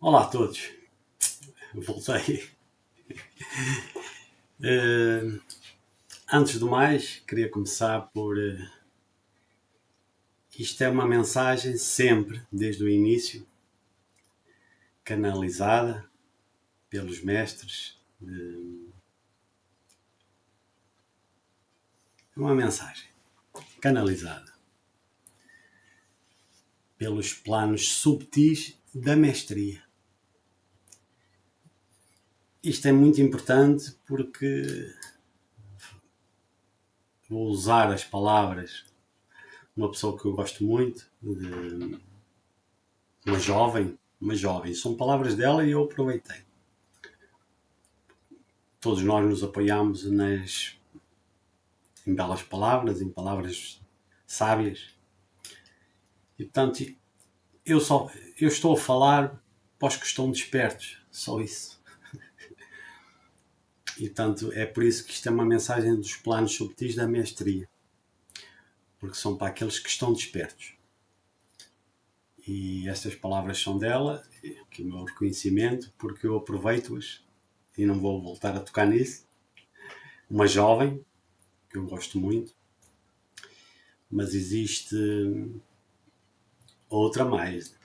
Olá a todos, voltei. Antes do mais, queria começar por. Isto é uma mensagem sempre, desde o início, canalizada pelos mestres. Uma mensagem canalizada pelos planos subtis da mestria. Isto é muito importante porque vou usar as palavras de uma pessoa que eu gosto muito, de uma jovem. São palavras dela e eu aproveitei. Todos nós nos apoiamos em belas palavras, em palavras sábias. E, portanto, eu estou a falar para os que estão despertos, só isso. E, portanto, é por isso que isto é uma mensagem dos planos subtis da mestria, porque são para aqueles que estão despertos. E estas palavras são dela, que é o meu reconhecimento, porque eu aproveito-as e não vou voltar a tocar nisso. Uma jovem, que eu gosto muito, mas existe outra mais,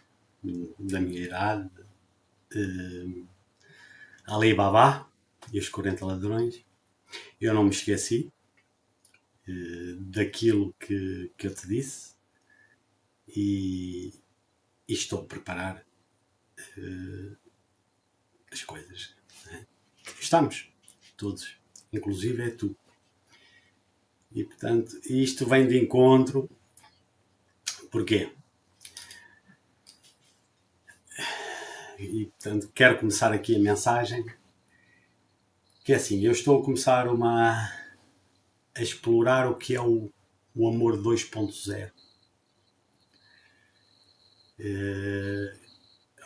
da minha idade, Alibaba e os 40 ladrões. Eu não me esqueci daquilo que eu te disse e estou a preparar as coisas. Né? Estamos, todos, inclusive é tu. E, portanto, isto vem de encontro. Porquê? E, portanto, quero começar aqui a mensagem que é assim, eu estou a começar a explorar o que é o amor 2.0.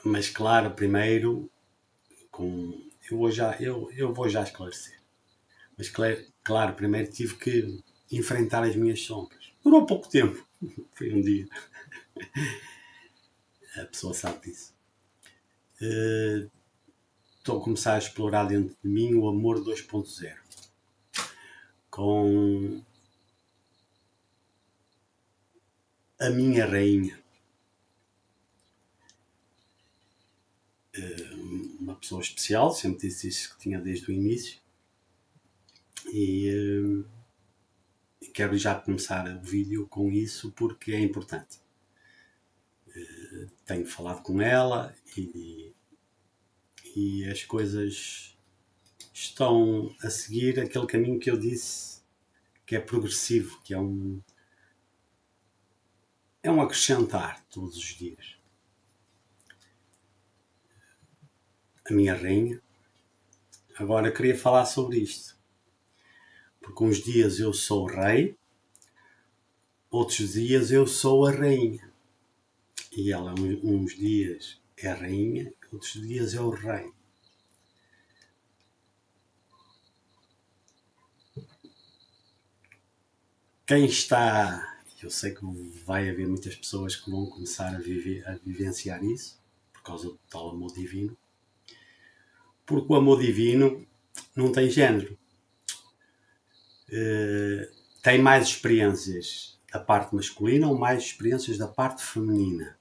Mas claro, primeiro eu vou já esclarecer. Mas claro, primeiro tive que enfrentar as minhas sombras. Durou pouco tempo, foi um dia. A pessoa sabe disso. Estou a começar a explorar dentro de mim o amor 2.0. Com a minha rainha. Uma pessoa especial, sempre disse isso que tinha desde o início. E quero já começar o vídeo com isso porque é importante. Tenho falado com ela e as coisas estão a seguir aquele caminho que eu disse que é progressivo, que é um acrescentar todos os dias. A minha rainha. Agora queria falar sobre isto, porque uns dias eu sou o rei, outros dias eu sou a rainha. E ela uns dias é a rainha, outros dias é o rei. Quem está, eu sei que vai haver muitas pessoas que vão começar a vivenciar isso, por causa do tal amor divino, porque o amor divino não tem género. Tem mais experiências da parte masculina ou mais experiências da parte feminina.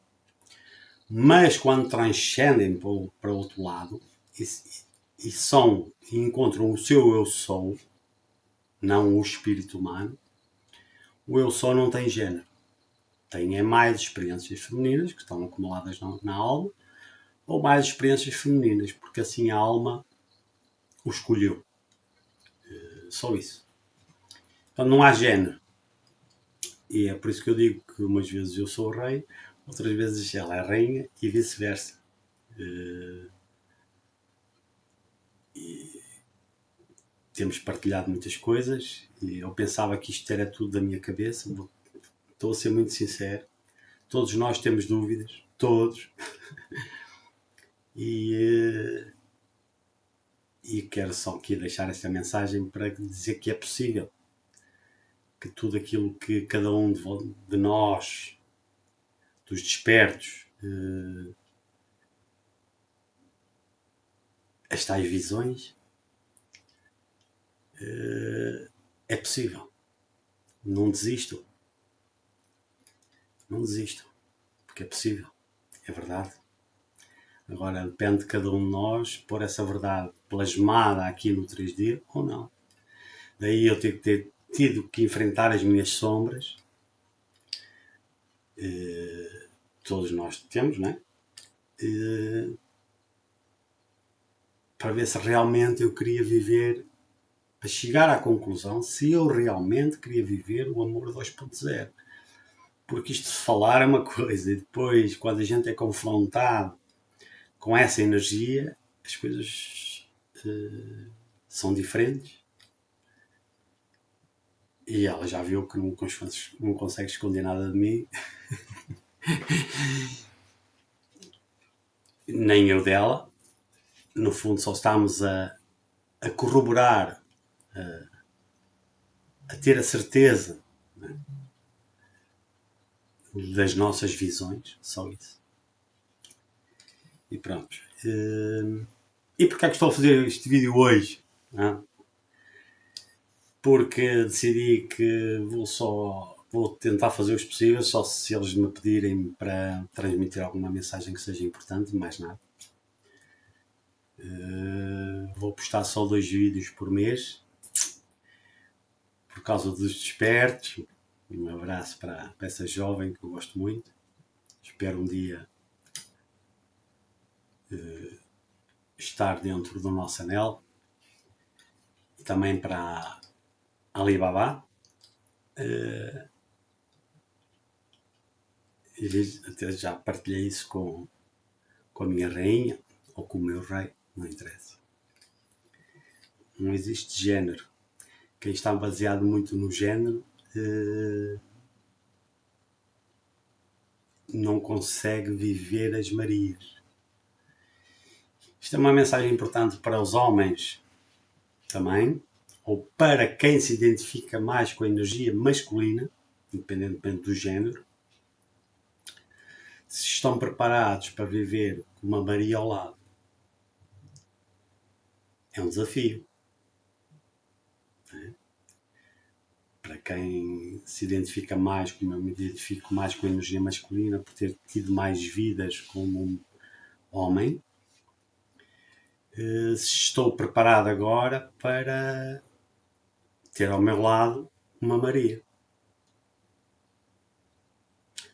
Mas quando transcendem para o outro lado e encontram o seu eu sou, não o espírito humano, o eu só não tem género. Tem mais experiências femininas que estão acumuladas na alma, ou mais experiências femininas, porque assim a alma o escolheu. Só isso. Então não há género. E é por isso que eu digo que umas vezes eu sou o rei, outras vezes ela é a rainha e vice-versa. E temos partilhado muitas coisas e eu pensava que isto era tudo da minha cabeça. Estou a ser muito sincero. Todos nós temos dúvidas. Todos. E quero só aqui deixar esta mensagem para dizer que é possível. Que tudo aquilo que cada um de nós, dos despertos, as tais visões, é possível. Não desistam. Não desistam, porque é possível. É verdade. Agora depende de cada um de nós pôr essa verdade plasmada aqui no 3D ou não. Daí eu ter tido que enfrentar as minhas sombras. Todos nós temos, não é? Para ver se realmente eu queria viver, para chegar à conclusão se eu realmente queria viver o amor 2.0. Porque isto de falar é uma coisa, e depois, quando a gente é confrontado com essa energia, as coisas são diferentes. E ela já viu que não consegue esconder nada de mim, nem eu dela. No fundo, só estamos a corroborar, a ter a certeza, né, das nossas visões, só isso. E pronto. E porquê é que estou a fazer este vídeo hoje? Não? Porque decidi que vou tentar fazer os possíveis, só se eles me pedirem para transmitir alguma mensagem que seja importante, mais nada. Vou postar só 2 vídeos por mês, por causa dos despertos. Um abraço para essa jovem que eu gosto muito. Espero um dia estar dentro do nosso anel. E também para Alibaba. Até já partilhei isso com a minha rainha ou com o meu rei, não interessa. Não existe género. Quem está baseado muito no género não consegue viver as Marias. Isto é uma mensagem importante para os homens também, ou para quem se identifica mais com a energia masculina, independentemente do género. Se estão preparados para viver com uma Maria ao lado, é um desafio. Para quem se identifica mais, como eu me identifico mais com a energia masculina, por ter tido mais vidas como um homem, estou preparado agora para ter ao meu lado uma Maria.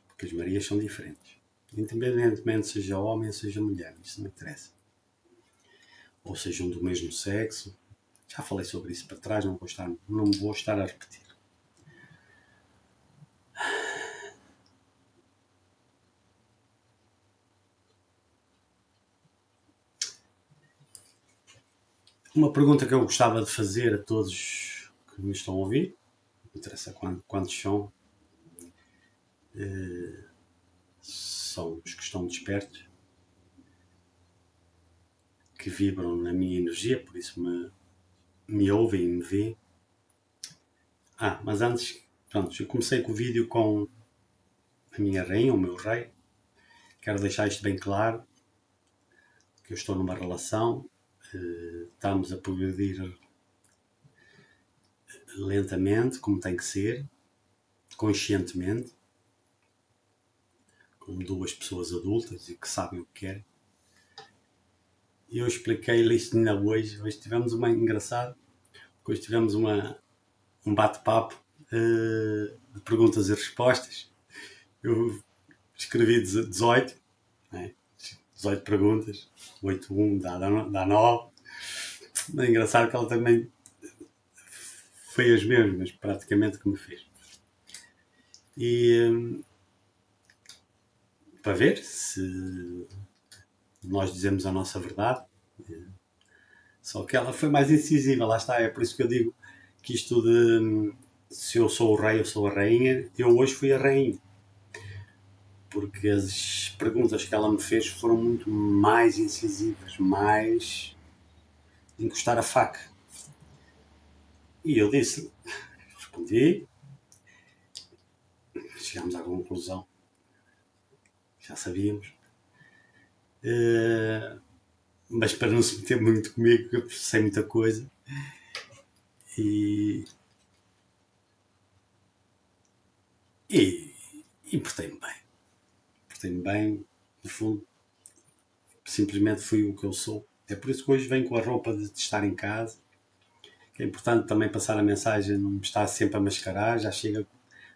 Porque as Marias são diferentes. Independentemente seja homem ou seja mulher, isso não interessa. Ou sejam do mesmo sexo. Já falei sobre isso para trás, não vou estar a repetir. Uma pergunta que eu gostava de fazer a todos que me estão a ouvir, não interessa quantos são, são os que estão despertos, que vibram na minha energia, por isso me ouvem e me veem. Mas antes, pronto, eu comecei com o vídeo com a minha rainha, o meu rei. Quero deixar isto bem claro, que eu estou numa relação, estamos a progredir lentamente, como tem que ser, conscientemente, como 2 pessoas adultas e que sabem o que querem. E eu expliquei-lhe isto ainda hoje. Hoje tivemos uma engraçada, hoje tivemos um bate-papo de perguntas e respostas. Eu escrevi 18, né? 18 perguntas, 8-1 dá 9. É engraçado que ela também foi as mesmas, praticamente, que me fez. E para ver se nós dizemos a nossa verdade. Só que ela foi mais incisiva, lá está. É por isso que eu digo que isto de se eu sou o rei ou sou a rainha, eu hoje fui a rainha. Porque as perguntas que ela me fez foram muito mais incisivas, mais de encostar a faca. E eu disse, respondi, chegámos à conclusão, já sabíamos. mas para não se meter muito comigo, eu sei muita coisa. E portei-me bem. Portei-me bem, no fundo, simplesmente fui o que eu sou. É por isso que hoje venho com a roupa de estar em casa. É importante também passar a mensagem, não me estar sempre a mascarar, já chega a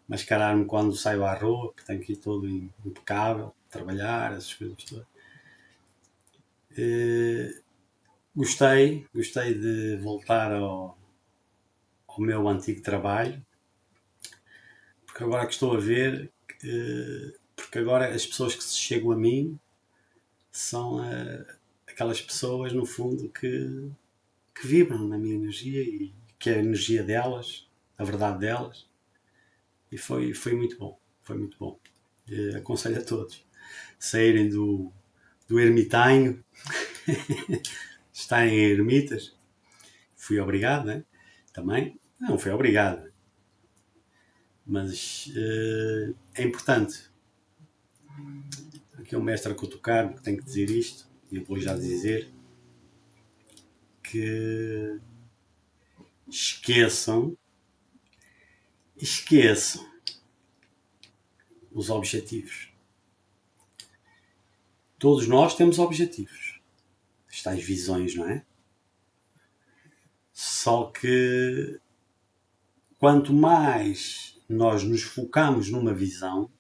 mascarar-me quando saio à rua, que tenho que ir todo impecável, trabalhar, essas coisas todas. Gostei de voltar ao meu antigo trabalho, porque agora que estou a ver, porque agora as pessoas que se chegam a mim são aquelas pessoas, no fundo, que vibram na minha energia e que é a energia delas, a verdade delas, e foi muito bom, foi muito bom. Aconselho a todos saírem do ermitanho, estarem em ermitas. Fui obrigado, né? Também, não fui obrigado, mas é importante. Aqui é um mestre a cutucar, que tem que dizer isto, e eu vou já dizer que esqueçam os objetivos. Todos nós temos objetivos. Estas visões, não é? Só que quanto mais nós nos focamos numa visão,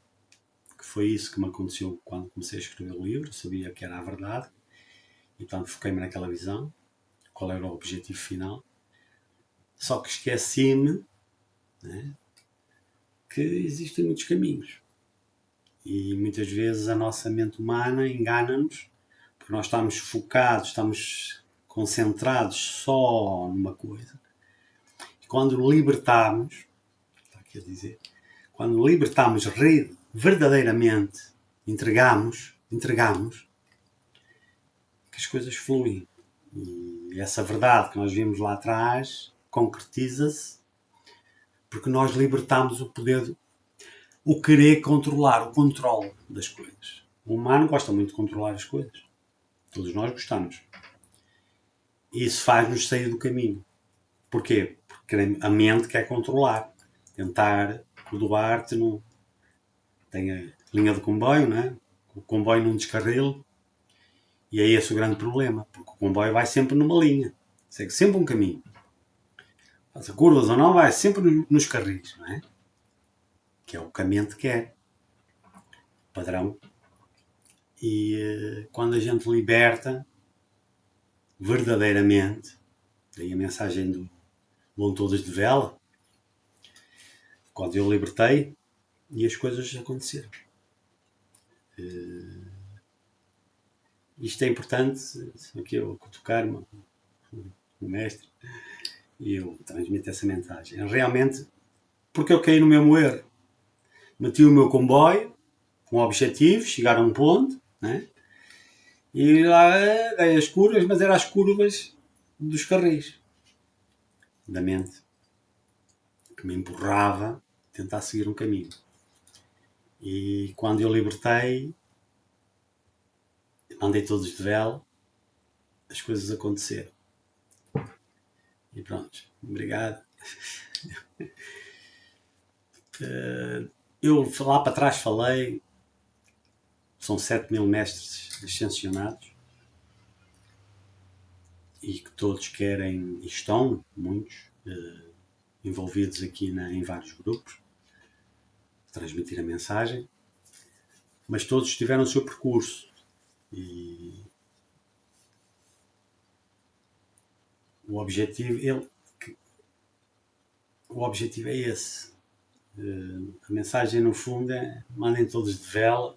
que foi isso que me aconteceu quando comecei a escrever o livro, eu sabia que era a verdade, e portanto foquei-me naquela visão, qual era o objetivo final, só que esqueci-me, né, que existem muitos caminhos. E muitas vezes a nossa mente humana engana-nos, porque nós estamos focados, estamos concentrados só numa coisa. E quando libertarmos, está aqui a dizer, quando libertarmos verdadeiramente, entregamos, que as coisas fluem. E essa verdade que nós vimos lá atrás concretiza-se porque nós libertamos o poder, o querer controlar, o controle das coisas. O humano gosta muito de controlar as coisas. Todos nós gostamos. E isso faz-nos sair do caminho. Porquê? Porque a mente quer controlar. Tentar perdoar-te. Tem a linha do comboio, não é? O comboio num descarrilo. E é esse o grande problema. Porque o comboio vai sempre numa linha. Segue sempre um caminho. Faça curvas ou não, vai sempre nos carris, não é? Que é o que a mente quer. Padrão. E quando a gente liberta verdadeiramente, daí a mensagem do Vão Todas de Vela, quando eu libertei e as coisas aconteceram. Isto é importante, aqui eu cutucar-me, o mestre, e eu transmito essa mensagem. Realmente, porque eu caí no mesmo erro. Meti o meu comboio com objetivo, chegar a um ponto, né? E lá dei as curvas, mas eram as curvas dos carris da mente, que me empurrava a tentar seguir um caminho. E quando eu libertei, mandei todos de vela, as coisas aconteceram. E pronto, obrigado. Eu lá para trás falei, são 7.000 mestres ascensionados e que todos querem, e estão muitos envolvidos aqui em vários grupos, transmitir a mensagem, mas todos tiveram o seu percurso e o objetivo é esse. A mensagem no fundo é: mandem todos de vela,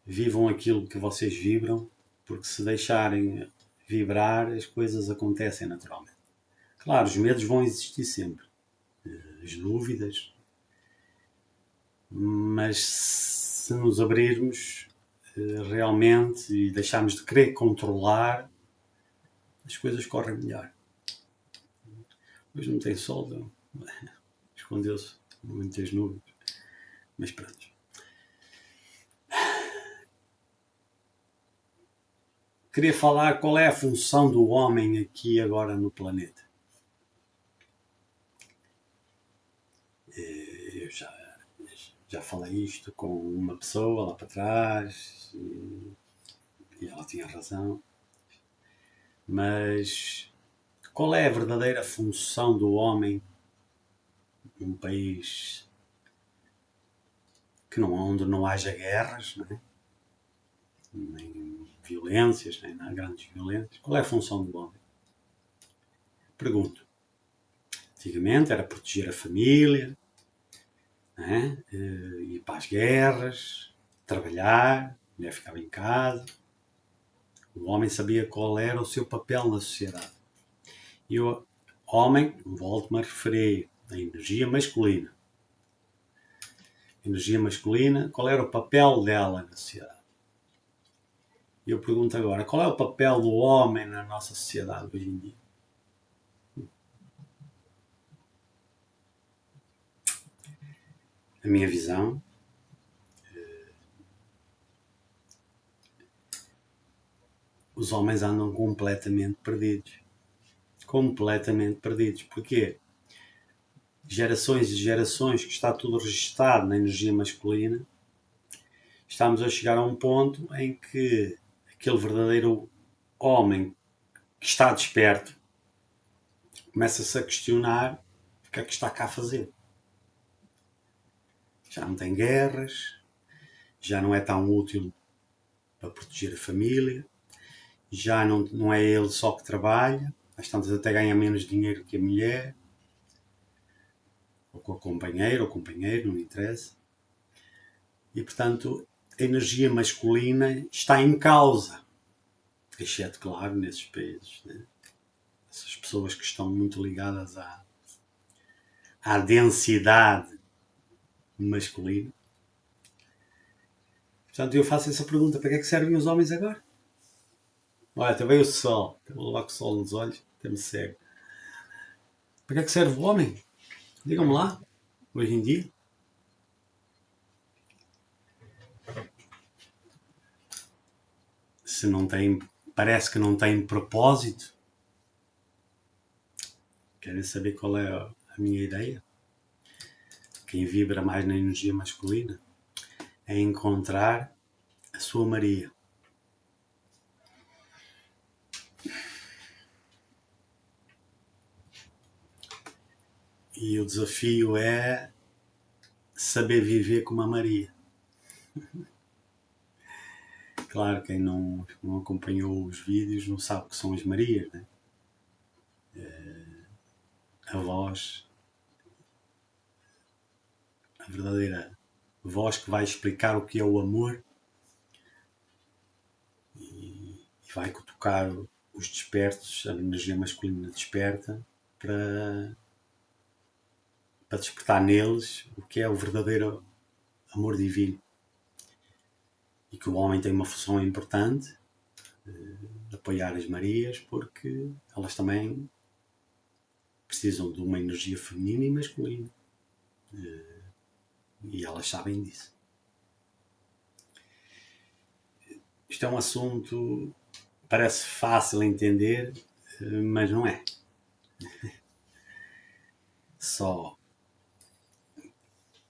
vivam aquilo que vocês vibram, porque se deixarem vibrar as coisas acontecem naturalmente. Claro, os medos vão existir sempre, as dúvidas, mas se nos abrirmos realmente e deixarmos de querer controlar, as coisas correm melhor. Hoje não tem sol, então, escondeu-se muitas nuvens, mas pronto. queria falar qual é a função do homem aqui agora no planeta. Eu já falei isto com uma pessoa lá para trás e ela tinha razão. Mas qual é a verdadeira função do homem num país onde não haja guerras, não é? Nem violências, nem grandes violências? Qual é a função do homem? Pergunto. Antigamente era proteger a família, não é? Ir para as guerras, trabalhar, a mulher ficava em casa. O homem sabia qual era o seu papel na sociedade. E o homem, volto-me a referir à energia masculina. Energia masculina, qual era o papel dela na sociedade? E eu pergunto agora, qual é o papel do homem na nossa sociedade hoje em dia? A minha visão, os homens andam completamente perdidos. Completamente perdidos. Porquê? Gerações e gerações que está tudo registado na energia masculina, estamos a chegar a um ponto em que aquele verdadeiro homem que está desperto começa-se a questionar o que é que está cá a fazer. Já não tem guerras, já não é tão útil para proteger a família, já não é ele só que trabalha, às tantas até ganha menos dinheiro que a mulher, ou com a companheira ou companheiro, não interessa. E, portanto, a energia masculina está em causa, exceto, claro, nesses países, né? Essas pessoas que estão muito ligadas à densidade masculina. Portanto, eu faço essa pergunta, para que é que servem os homens agora? Olha, até veio o sol, vou levar com o sol nos olhos, até me cego. Para que é que serve o homem? Digam-me lá, hoje em dia. Se não tem, parece que não tem propósito. Querem saber qual é a minha ideia? Quem vibra mais na energia masculina é encontrar a sua Maria. E o desafio é saber viver como a Maria. Claro, quem não acompanhou os vídeos não sabe o que são as Marias, né? A voz, a verdadeira voz que vai explicar o que é o amor e vai tocar os despertos, a energia masculina desperta para despertar neles o que é o verdadeiro amor divino. E que o homem tem uma função importante de apoiar as Marias, porque elas também precisam de uma energia feminina e masculina. E elas sabem disso. Isto é um assunto que parece fácil de entender, mas não é. Só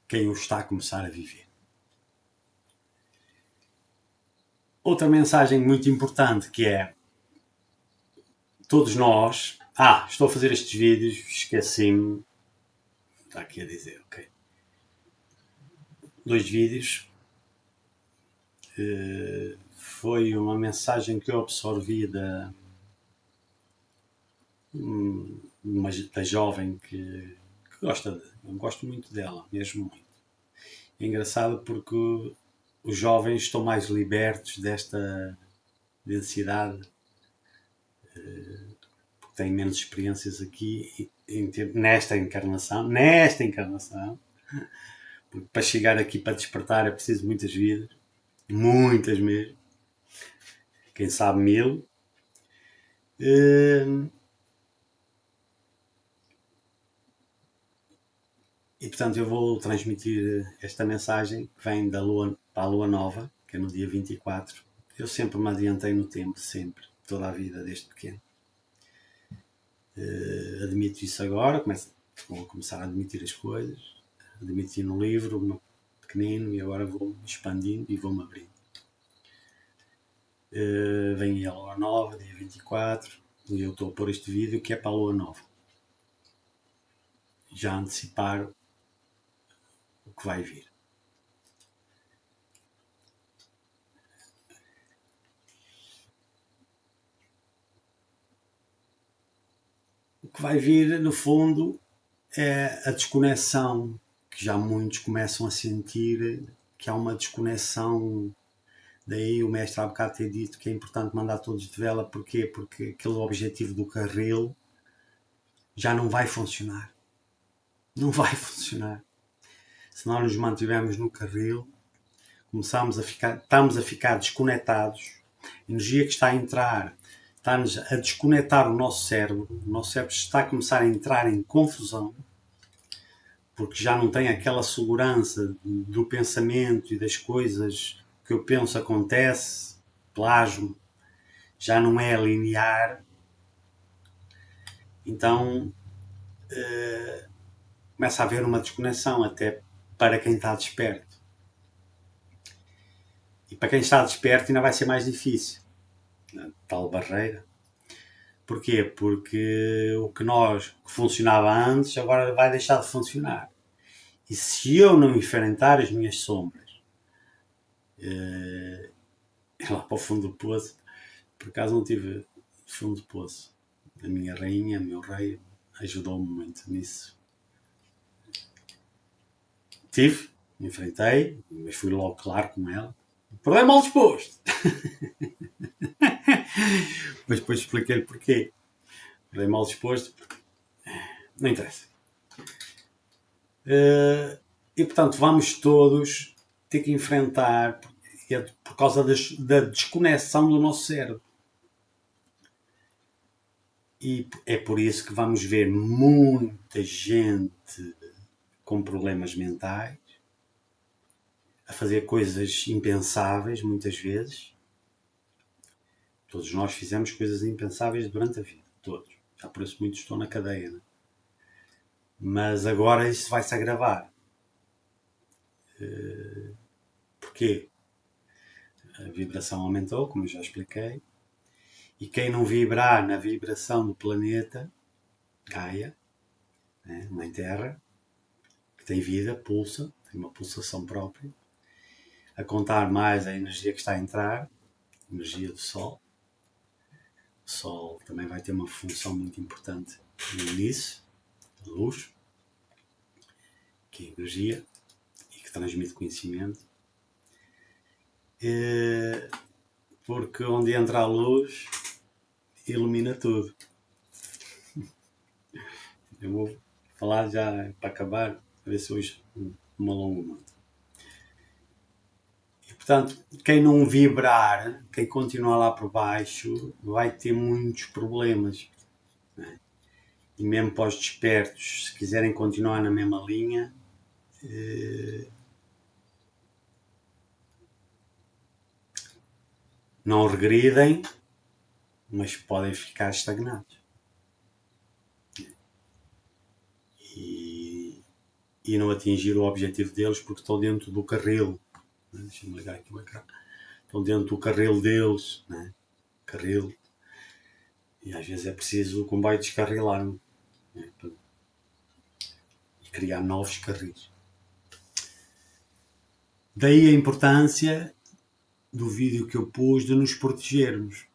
quem o está a começar a viver. Outra mensagem muito importante que é todos nós... estou a fazer estes vídeos, esqueci-me. Está aqui a dizer, ok. 2 vídeos. Foi uma mensagem que eu absorvi da jovem que gosta eu gosto muito dela, mesmo muito. É engraçado porque os jovens estão mais libertos desta densidade, porque têm menos experiências aqui nesta encarnação, porque para chegar aqui para despertar é preciso muitas vidas, muitas mesmo, quem sabe 1000. E portanto eu vou transmitir esta mensagem que vem da Lua para a Lua Nova, que é no dia 24 eu sempre me adiantei no tempo, sempre, toda a vida, desde pequeno. Admito isso agora, vou começar a admitir as coisas, admiti no livro, pequenino, e agora vou expandindo e vou-me abrindo. Vem a Lua Nova, dia 24, e eu estou a pôr este vídeo que é para a Lua Nova. Já antecipar o que vai vir. O que vai vir, no fundo, é a desconexão, que já muitos começam a sentir, que há uma desconexão. Daí o mestre há bocado ter dito que é importante mandar todos de vela. Porquê? Porque aquele objetivo do carril já não vai funcionar. Não vai funcionar. Se nós nos mantivermos no carril, estamos a ficar desconectados. A energia que está a entrar está-nos a desconectar o nosso cérebro. O nosso cérebro está a começar a entrar em confusão, porque já não tem aquela segurança do pensamento e das coisas que eu penso acontece, plasmo, já não é linear. Então começa a haver uma desconexão até para quem está desperto. E para quem está desperto ainda vai ser mais difícil. Tal barreira. Porquê? Porque o que funcionava antes agora vai deixar de funcionar. E se eu não enfrentar as minhas sombras, lá para o fundo do poço, por acaso não tive fundo de poço. A minha rainha, o meu rei, ajudou-me muito nisso. Tive, enfrentei, mas fui logo claro com ela. Problema mal disposto. Mas depois expliquei-lhe porquê. Problema mal disposto. Não interessa. E portanto vamos todos ter que enfrentar, por causa da desconexão do nosso cérebro. E é por isso que vamos ver muita gente com problemas mentais, a fazer coisas impensáveis muitas vezes. Todos nós fizemos coisas impensáveis durante a vida, todos. Já por isso muitos estão na cadeia, né? Mas agora isso vai-se agravar. Porquê? A vibração aumentou, como eu já expliquei, e quem não vibrar na vibração do planeta Gaia, né, Mãe Terra, que tem vida, pulsa, tem uma pulsação própria, a contar mais a energia que está a entrar, a energia do Sol. O Sol também vai ter uma função muito importante nisso, a luz, que é energia e que transmite conhecimento. Porque onde entra a luz, ilumina tudo. Eu vou falar já para acabar, a ver se hoje me alongo muito. E, portanto, quem não vibrar, quem continuar lá por baixo, vai ter muitos problemas. Né? E mesmo para os despertos, se quiserem continuar na mesma linha, não regridem, mas podem ficar estagnados. E não atingir o objetivo deles porque estão dentro do carril. Deixa-me ligar aqui o ecrã. Estão dentro do carril deles. Né? Carril. E às vezes é preciso o comboio descarrilar. Né? E criar novos carris. Daí a importância do vídeo que eu pus de nos protegermos.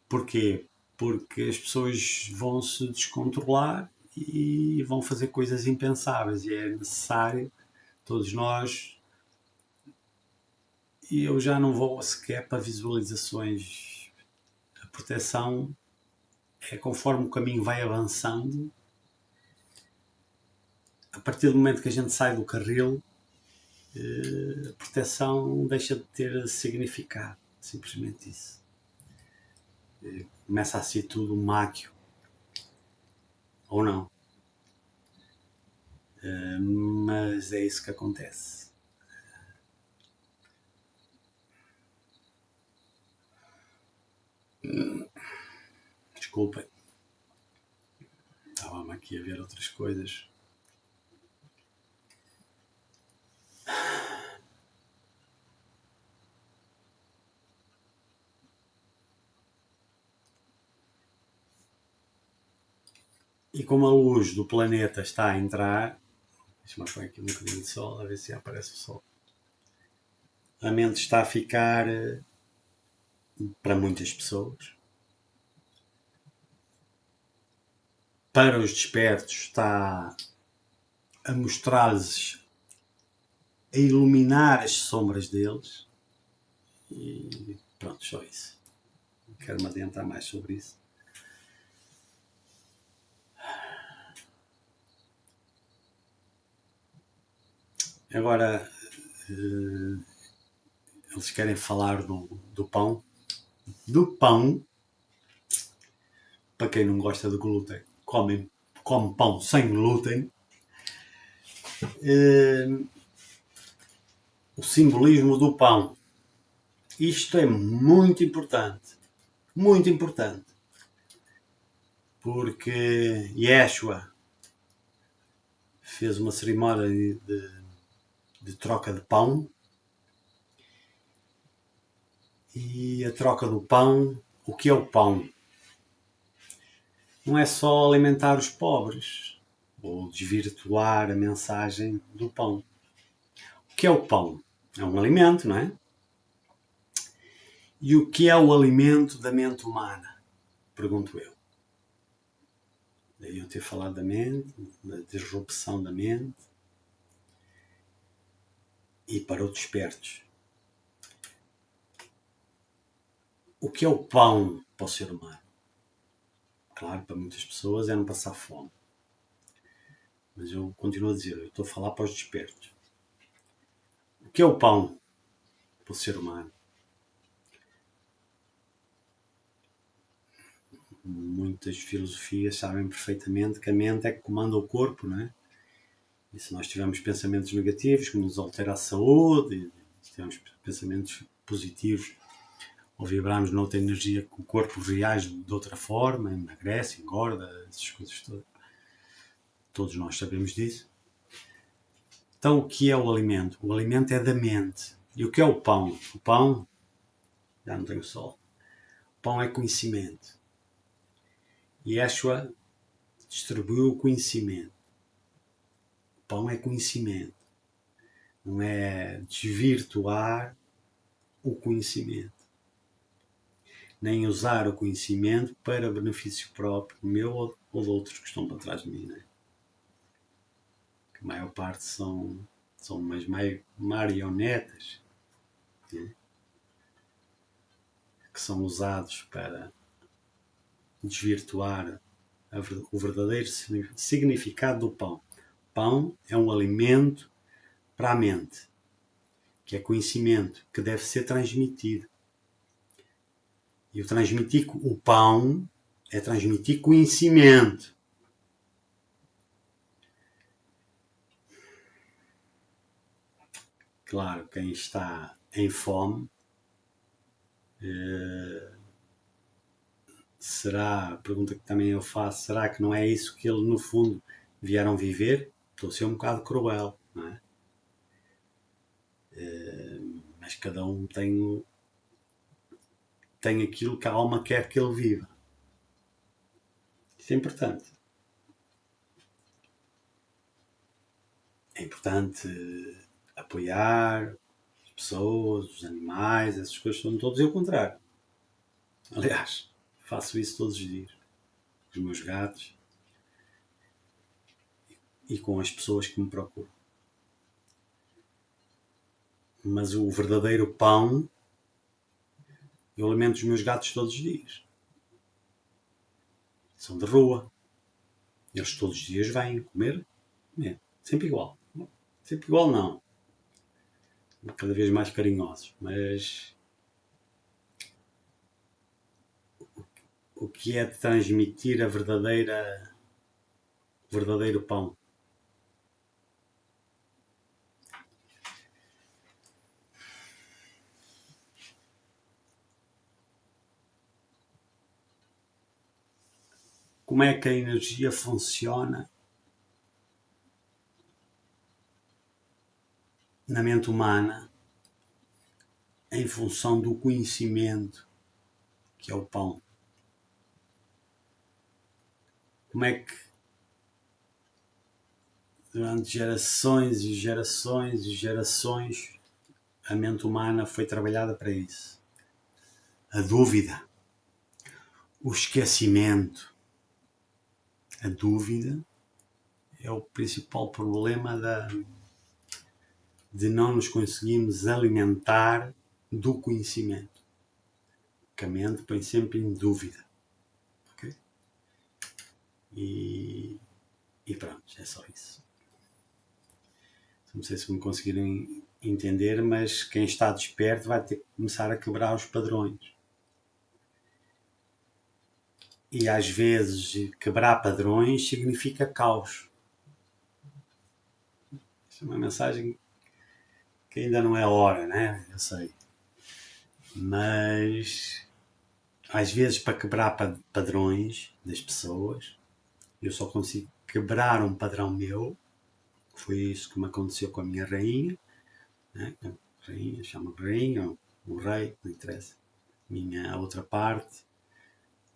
Porquê? Porque as pessoas vão se descontrolar e vão fazer coisas impensáveis. E é necessário, todos nós, e eu já não vou sequer para visualizações. A proteção é conforme o caminho vai avançando. A partir do momento que a gente sai do carril, a proteção deixa de ter significado. Simplesmente isso. Começa a ser tudo máquio. Ou não. Mas é isso que acontece. Desculpem. Estava-me aqui a ver outras coisas. E como a luz do planeta está a entrar, deixa-me pôr aqui um bocadinho de sol, a ver se aparece o sol. A mente está a ficar, para muitas pessoas, para os despertos está a mostrar-lhes, a iluminar as sombras deles. E pronto, só isso. Não quero me adiantar mais sobre isso. Agora, eles querem falar do pão. Do pão, para quem não gosta de glúten, come pão sem glúten. O simbolismo do pão. Isto é muito importante. Muito importante. Porque Yeshua fez uma cerimónia de troca de pão. E a troca do pão, o que é o pão? Não é só alimentar os pobres ou desvirtuar a mensagem do pão. O que é o pão? É um alimento, não é? E o que é o alimento da mente humana? Pergunto eu. Daí eu ter falado da mente, da disrupção da mente. E para os despertos. O que é o pão para o ser humano? Claro, para muitas pessoas é não passar fome. Mas eu continuo a dizer, eu estou a falar para os despertos. O que é o pão para o ser humano? Muitas filosofias sabem perfeitamente que a mente é que comanda o corpo, não é? E se nós tivermos pensamentos negativos, que nos altera a saúde, e se tivermos pensamentos positivos, ou vibrarmos noutra energia que o corpo reage de outra forma, emagrece, engorda, essas coisas todas. Todos nós sabemos disso. Então, o que é o alimento? O alimento é da mente. E o que é o pão? O pão, já não tenho sol. O pão é conhecimento. E Yeshua distribuiu o conhecimento. O pão é conhecimento. Não é desvirtuar o conhecimento. Nem usar o conhecimento para benefício próprio, meu ou de outros que estão para trás de mim. Né? Que a maior parte são umas marionetas, né? Que são usados para desvirtuar o verdadeiro significado do pão. Pão é um alimento para a mente, que é conhecimento, que deve ser transmitido. E o transmitir o pão é transmitir conhecimento. Claro, quem está em fome será, a pergunta que também eu faço, será que não é isso que eles no fundo vieram viver? Estou a ser um bocado cruel, não é? Mas cada um tem aquilo que a alma quer que ele viva. Isso é importante. É importante apoiar as pessoas, os animais, essas coisas são todos eu contrário. Aliás, faço isso todos os dias. Com os meus gatos e com as pessoas que me procuram. Mas o verdadeiro pão, eu alimento os meus gatos todos os dias. São de rua. Eles todos os dias vêm comer. Sempre igual. Sempre igual não. Cada vez mais carinhosos. Mas o que é transmitir o verdadeiro pão? como é que a energia funciona na mente humana em função do conhecimento, que é o pão. Como é que durante gerações e gerações e gerações a mente humana foi trabalhada para isso. A dúvida, o esquecimento. A dúvida é o principal problema de não nos conseguirmos alimentar do conhecimento. Que a mente põe sempre em dúvida. Okay? E pronto, é só isso. Não sei se me conseguirem entender, mas quem está desperto vai ter que começar a quebrar os padrões. E às vezes quebrar padrões significa caos. Isso é uma mensagem que ainda não é hora, né? Eu sei. Mas às vezes para quebrar padrões das pessoas, eu só consigo quebrar um padrão meu. Foi isso que me aconteceu com a minha rainha, né? A rainha, chama rainha, o rei, não interessa. Minha outra parte,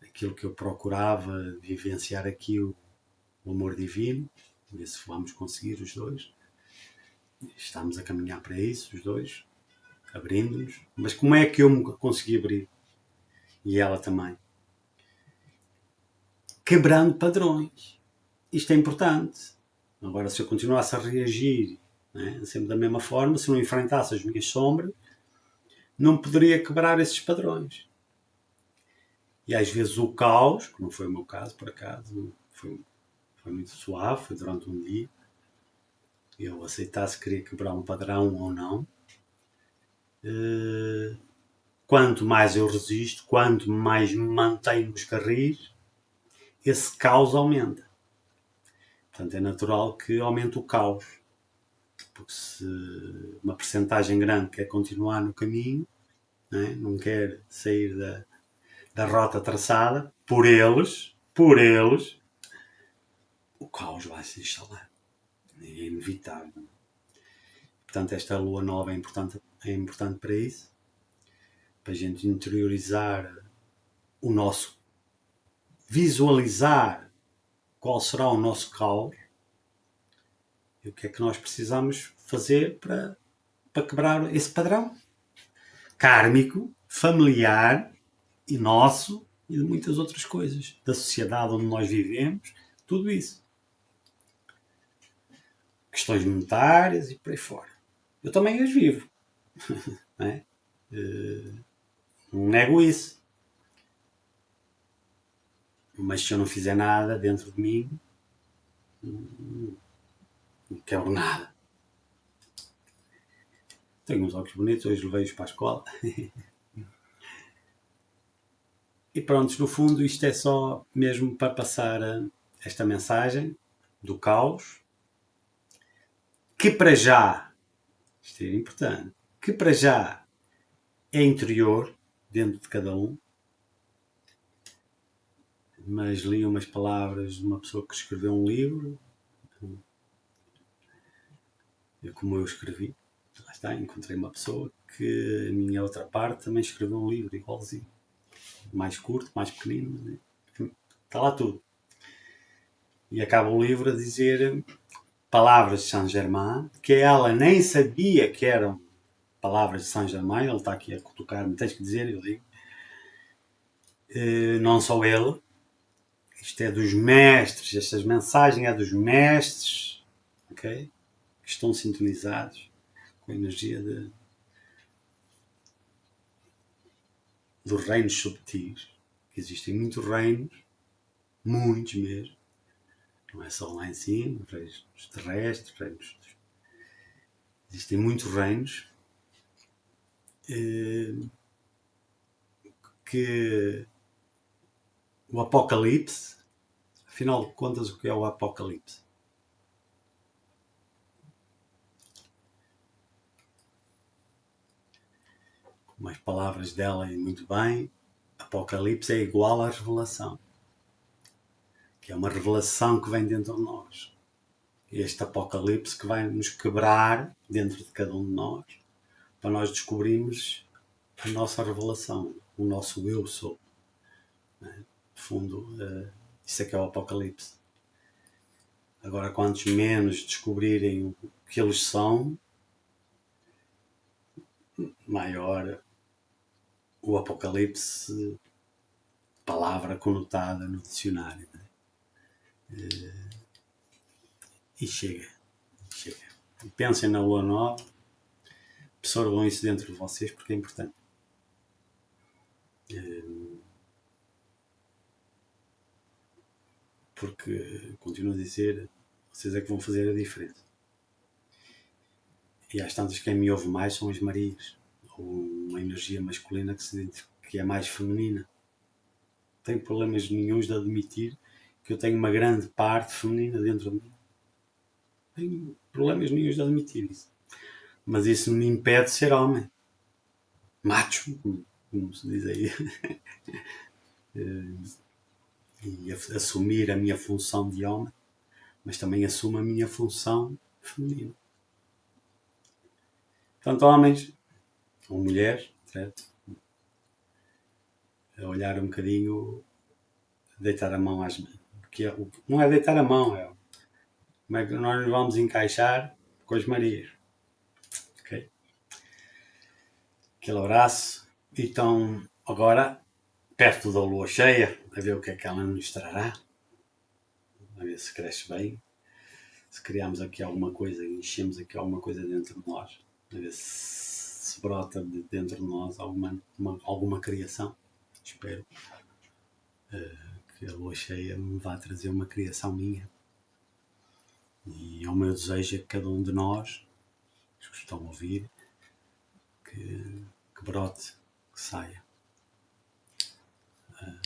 aquilo que eu procurava vivenciar aqui, o amor divino, ver se vamos conseguir os dois. Estamos a caminhar para isso, os dois, abrindo-nos. Mas como é que eu me consegui abrir? E ela também. Quebrando padrões. Isto é importante. Agora, se eu continuasse a reagir, né, sempre da mesma forma, se não enfrentasse as minhas sombras, não poderia quebrar esses padrões. E às vezes o caos, que não foi o meu caso, por acaso, foi muito suave, foi durante um dia, eu aceitasse se queria quebrar um padrão ou não. Quanto mais eu resisto, quanto mais me mantenho nos carris, esse caos aumenta. Portanto, é natural que aumente o caos. Porque se uma percentagem grande quer continuar no caminho, né, não quer sair da rota traçada, por eles, o caos vai se instalar. É inevitável. Portanto, esta lua nova é importante para isso. Para a gente interiorizar o nosso, visualizar qual será o nosso caos e o que é que nós precisamos fazer para quebrar esse padrão kármico, familiar e nosso e de muitas outras coisas, da sociedade onde nós vivemos, tudo isso. Questões monetárias e por aí fora. Eu também as vivo. Não é? Não nego isso. Mas se eu não fizer nada dentro de mim, não quebro nada. Tenho uns óculos bonitos, hoje levei-os para a escola. E pronto, no fundo isto é só mesmo para passar esta mensagem do caos, que para já, isto é importante, que para já é interior, dentro de cada um, mas li umas palavras de uma pessoa que escreveu um livro, como eu escrevi, lá está, encontrei uma pessoa que a minha outra parte também escreveu um livro igualzinho, mais curto, mais pequenino, está lá tudo. E acaba o livro a dizer palavras de Saint-Germain, que ela nem sabia que eram palavras de Saint-Germain, ele está aqui a cutucar-me, tens que dizer, eu digo. Não só ele, isto é dos mestres, estas mensagens é dos mestres, ok? Que estão sintonizados com a energia dos reinos subtis, que existem muitos reinos, muitos mesmo, não é só lá em cima, reinos terrestres, reinos. Existem muitos reinos que o Apocalipse, afinal de contas, o que é o Apocalipse? Com as palavras dela e muito bem, Apocalipse é igual à revelação. que é uma revelação que vem dentro de nós. Este apocalipse que vai nos quebrar dentro de cada um de nós, para nós descobrirmos a nossa revelação, o nosso eu sou. No fundo, isso é que é o apocalipse. Agora, quantos menos descobrirem o que eles são, maior o apocalipse, palavra conotada no dicionário. E chega. E pensem na lua nova, absorvam isso dentro de vocês porque é importante. Porque, continuo a dizer, vocês é que vão fazer a diferença. E às tantas, quem me ouve mais são as Marias, ou uma energia masculina que é mais feminina. Não tenho problemas nenhuns de admitir que eu tenho uma grande parte feminina dentro de mim. Não tenho problemas nenhuns de admitir isso. Mas isso não me impede de ser homem. Macho, como se diz aí. E assumir a minha função de homem, mas também assumo a minha função feminina. Tanto homens ou mulheres, certo? A olhar um bocadinho, deitar a mão às mãos. Porque não é deitar a mão, é como é que nós nos vamos encaixar com as Marias. Ok? Aquele abraço. Então, agora, perto da lua cheia, a ver o que é que ela nos trará. A ver se cresce bem. Se criamos aqui alguma coisa, enchemos aqui alguma coisa dentro de nós. A ver se brota de dentro de nós alguma criação. Espero que a lua cheia me vá trazer uma criação minha. E é o meu desejo é que cada um de nós, os que estão a ouvir, que brote, que saia a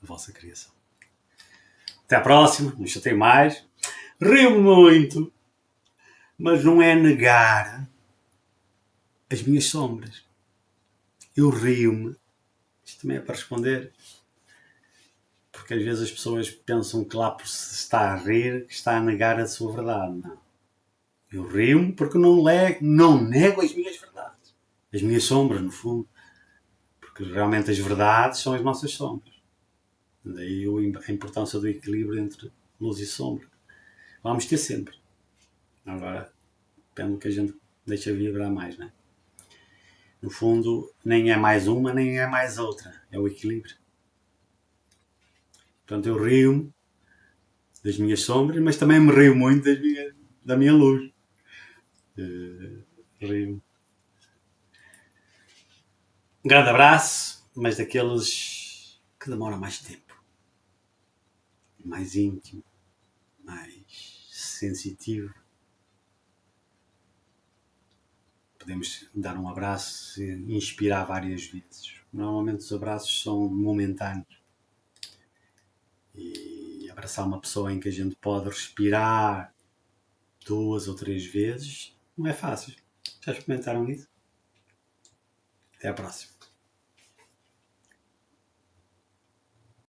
vossa criação. Até à próxima, não chatei mais. Rio-me muito, mas não é negar as minhas sombras. Eu rio-me. Isto também é para responder, porque às vezes as pessoas pensam que lá por se está a rir, que está a negar a sua verdade. Não. Eu rio-me porque não nego as minhas verdades. As minhas sombras, no fundo. Porque realmente as verdades são as nossas sombras. Daí a importância do equilíbrio entre luz e sombra. Vamos ter sempre. Agora, depende do que a gente deixa vibrar mais, não é? No fundo, nem é mais uma, nem é mais outra. É o equilíbrio. Portanto, eu rio-me das minhas sombras, mas também me rio muito da minha luz. Rio-me. Um grande abraço, mas daqueles que demoram mais tempo. Mais íntimo. Mais sensitivo. Podemos dar um abraço e inspirar várias vezes. Normalmente os abraços são momentâneos. E abraçar uma pessoa em que a gente pode respirar 2 ou 3 vezes não é fácil. Já experimentaram isso? Até à próxima.